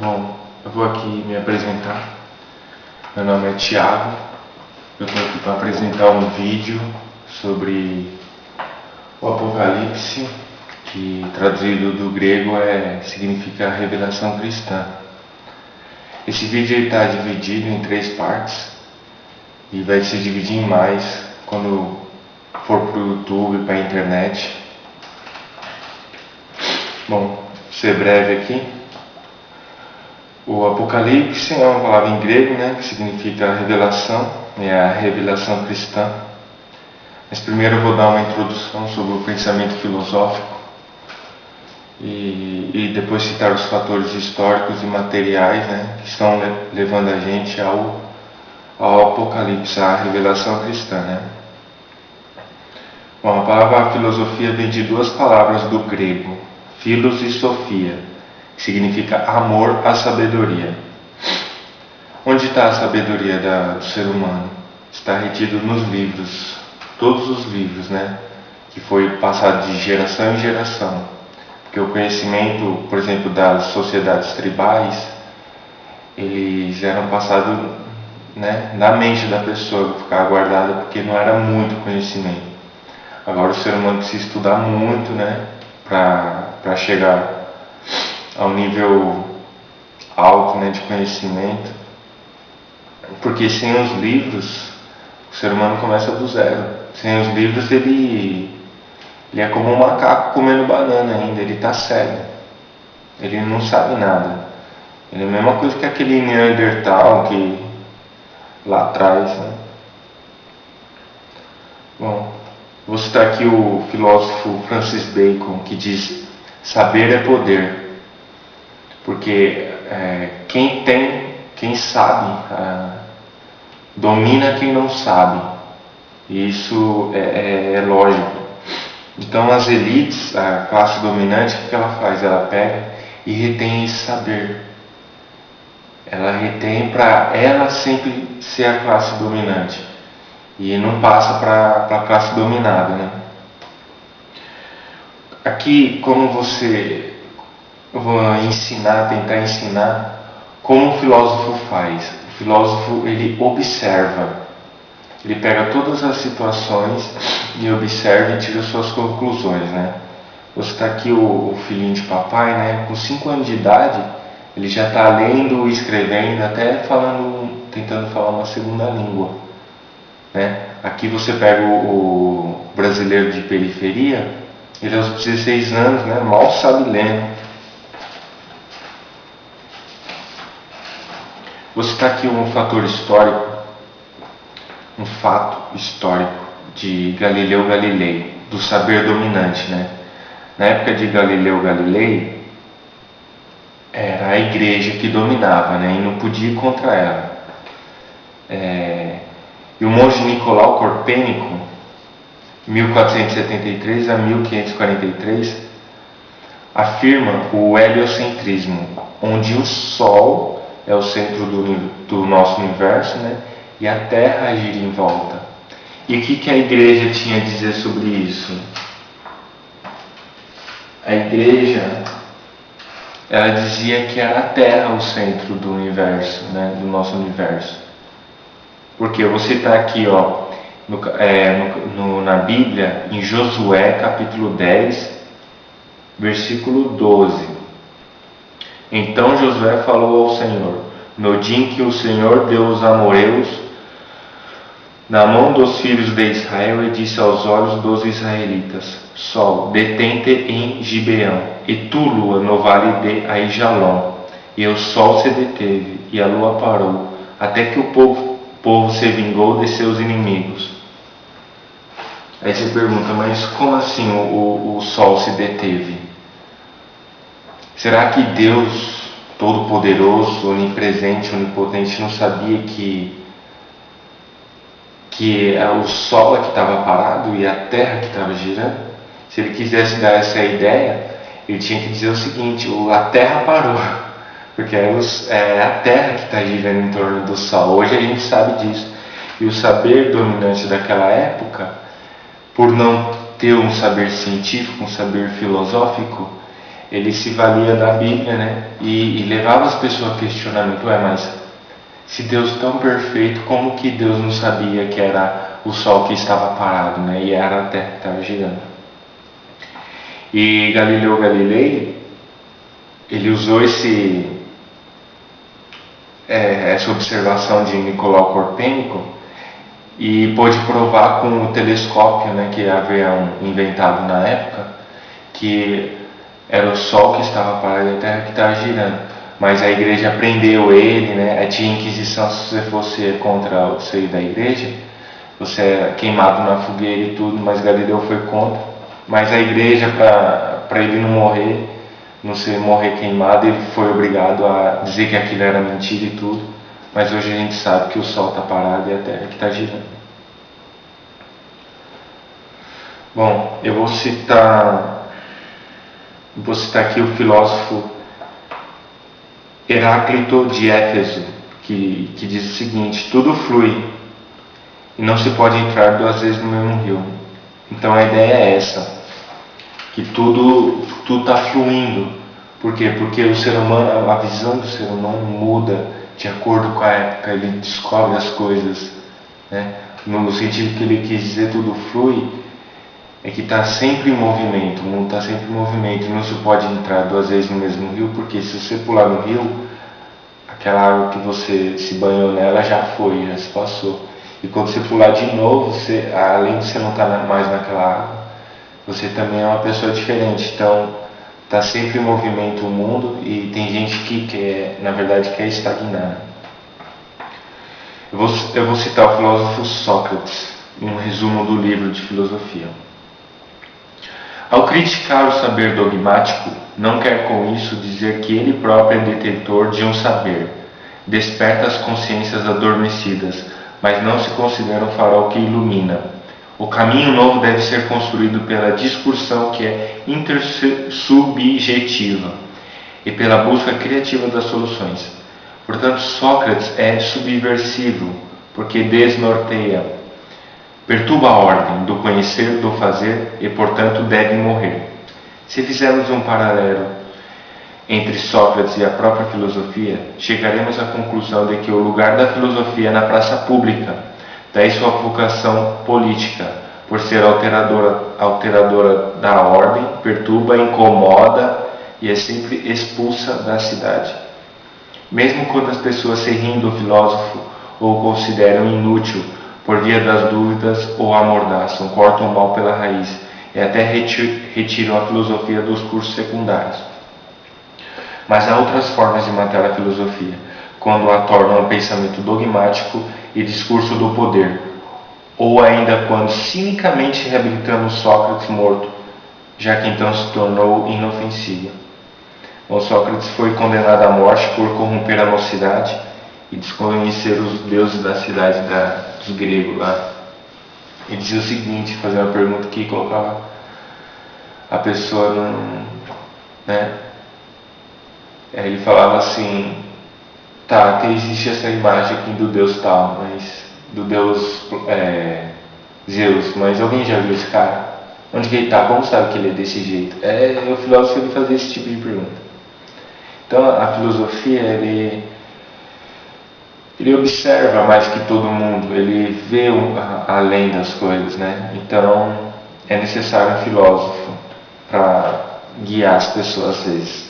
Bom, eu vou aqui me apresentar. Meu nome é Thiago. Eu estou aqui para apresentar um vídeo sobre o Apocalipse, que traduzido do grego significa revelação cristã. Esse vídeo está dividido em 3 partes e vai se dividir em mais quando for para o YouTube, para a internet. Bom, vou ser breve aqui. O Apocalipse é uma palavra em grego, que significa revelação, é a revelação cristã. Mas primeiro eu vou dar uma introdução sobre o pensamento filosófico e depois citar os fatores históricos e materiais, que estão levando a gente ao Apocalipse, à revelação cristã. Bom, a palavra filosofia vem de 2 palavras do grego, philos e sophia, que significa amor à sabedoria. Onde está a sabedoria do ser humano? Está retido nos livros, todos os livros, que foi passado de geração em geração. Porque o conhecimento, por exemplo, das sociedades tribais, eles eram passados na mente da pessoa, ficava guardado porque não era muito conhecimento. Agora o ser humano precisa estudar muito, para chegar ao nível alto, de conhecimento, porque sem os livros o ser humano começa do zero. Sem os livros ele é como um macaco comendo banana ainda, ele está cego, ele não sabe nada. Ele é a mesma coisa que aquele Neandertal que lá atrás. Bom, vou citar aqui o filósofo Francis Bacon, que diz: saber é poder. Porque quem sabe, domina quem não sabe. E isso é lógico. Então as elites, a classe dominante, o que ela faz? Ela pega e retém esse saber. Ela retém para ela sempre ser a classe dominante. E não passa para a classe dominada. Aqui, eu vou tentar ensinar como o filósofo faz. O filósofo, ele observa, ele pega todas as situações e observa e tira suas conclusões. Vou citar aqui o filhinho de papai, com 5 anos de idade, ele já está lendo, escrevendo, até tentando falar uma segunda língua. Aqui você pega o brasileiro de periferia, ele aos 16 anos, mal sabe ler. Vou citar aqui um fato histórico de Galileu Galilei, do saber dominante. Na época de Galileu Galilei, era a igreja que dominava, e não podia ir contra ela. E o monge Nicolau Copérnico, 1473 a 1543, afirma o heliocentrismo, onde o Sol é o centro do nosso universo, e a Terra gira em volta. E o que a igreja tinha a dizer sobre isso? A igreja, ela dizia que era a Terra o centro do universo, do nosso universo. Porque eu vou citar aqui, na Bíblia, em Josué capítulo 10, versículo 12. Então Josué falou ao Senhor: no dia em que o Senhor deu os amoreus na mão dos filhos de Israel, e disse aos olhos dos israelitas: Sol, detente em Gibeão, e tu, lua, no vale de Aijalon. E o sol se deteve, e a lua parou, até que o povo se vingou de seus inimigos. Aí você pergunta: mas como assim o sol se deteve? Será que Deus Todo-Poderoso, Onipresente, Onipotente não sabia que o Sol é que estava parado e a Terra que estava girando? Se ele quisesse dar essa ideia, ele tinha que dizer o seguinte: a Terra parou, porque é a Terra que está girando em torno do Sol. Hoje a gente sabe disso. E o saber dominante daquela época, por não ter um saber científico, um saber filosófico, ele se valia da Bíblia, né? E levava as pessoas a questionamento. Mas se Deus tão perfeito, como que Deus não sabia que era o Sol que estava parado, né? E era a Terra que estava girando? E Galileu Galilei, ele usou essa observação de Nicolau Copérnico e pôde provar com o telescópio, né, que haviam inventado na época, que era o Sol que estava parado e a Terra que estava girando. Mas a igreja prendeu ele, né? Tinha inquisição. Se você fosse contra o seio da igreja, você era queimado na fogueira e tudo, mas Galileu foi contra. Mas a igreja, para ele não morrer queimado, ele foi obrigado a dizer que aquilo era mentira e tudo. Mas hoje a gente sabe que o Sol está parado e a Terra que está girando. Bom, eu vou citar aqui o filósofo Heráclito de Éfeso, que diz o seguinte: tudo flui e não se pode entrar duas vezes no mesmo rio. Então a ideia é essa, que tudo está fluindo. Por quê? Porque o ser humano, a visão do ser humano muda de acordo com a época, ele descobre as coisas, né? No sentido que ele quis dizer tudo flui, é que está sempre em movimento, o mundo está sempre em movimento, não se pode entrar duas vezes no mesmo rio, porque se você pular no rio, aquela água que você se banhou nela já foi, já se passou. E quando você pular de novo, além de você não estar mais naquela água, você também é uma pessoa diferente. Então, está sempre em movimento o mundo e tem gente que na verdade quer estagnar. Eu vou citar o filósofo Sócrates, um resumo do livro de filosofia. Ao criticar o saber dogmático, não quer com isso dizer que ele próprio é detentor de um saber, desperta as consciências adormecidas, mas não se considera um farol que ilumina. O caminho novo deve ser construído pela discussão que é intersubjetiva e pela busca criativa das soluções. Portanto, Sócrates é subversivo, porque desnorteia, perturba a ordem do conhecer, do fazer e, portanto, deve morrer. Se fizermos um paralelo entre Sócrates e a própria filosofia, chegaremos à conclusão de que o lugar da filosofia é na praça pública, daí sua vocação política, por ser alteradora da ordem, perturba, incomoda e é sempre expulsa da cidade. Mesmo quando as pessoas se riem do filósofo ou o consideram inútil, por via das dúvidas ou amordaçam, cortam o mal pela raiz e até retiram a filosofia dos cursos secundários. Mas há outras formas de matar a filosofia, quando a tornam um pensamento dogmático e discurso do poder, ou ainda quando cinicamente reabilitamos Sócrates morto, já que então se tornou inofensiva. O Sócrates foi condenado à morte por corromper a mocidade e desconhecer os deuses da cidade dos gregos lá. Ele dizia o seguinte, fazia uma pergunta que colocava a pessoa né? Ele falava assim: tá, que existe essa imagem aqui do deus tal, mas do deus Zeus, mas alguém já viu esse cara? Onde que ele está? Como sabe que ele é desse jeito? O filósofo ele fazia esse tipo de pergunta. Então a filosofia ele observa mais que todo mundo, ele vê além das coisas, né? Então é necessário um filósofo para guiar as pessoas às vezes.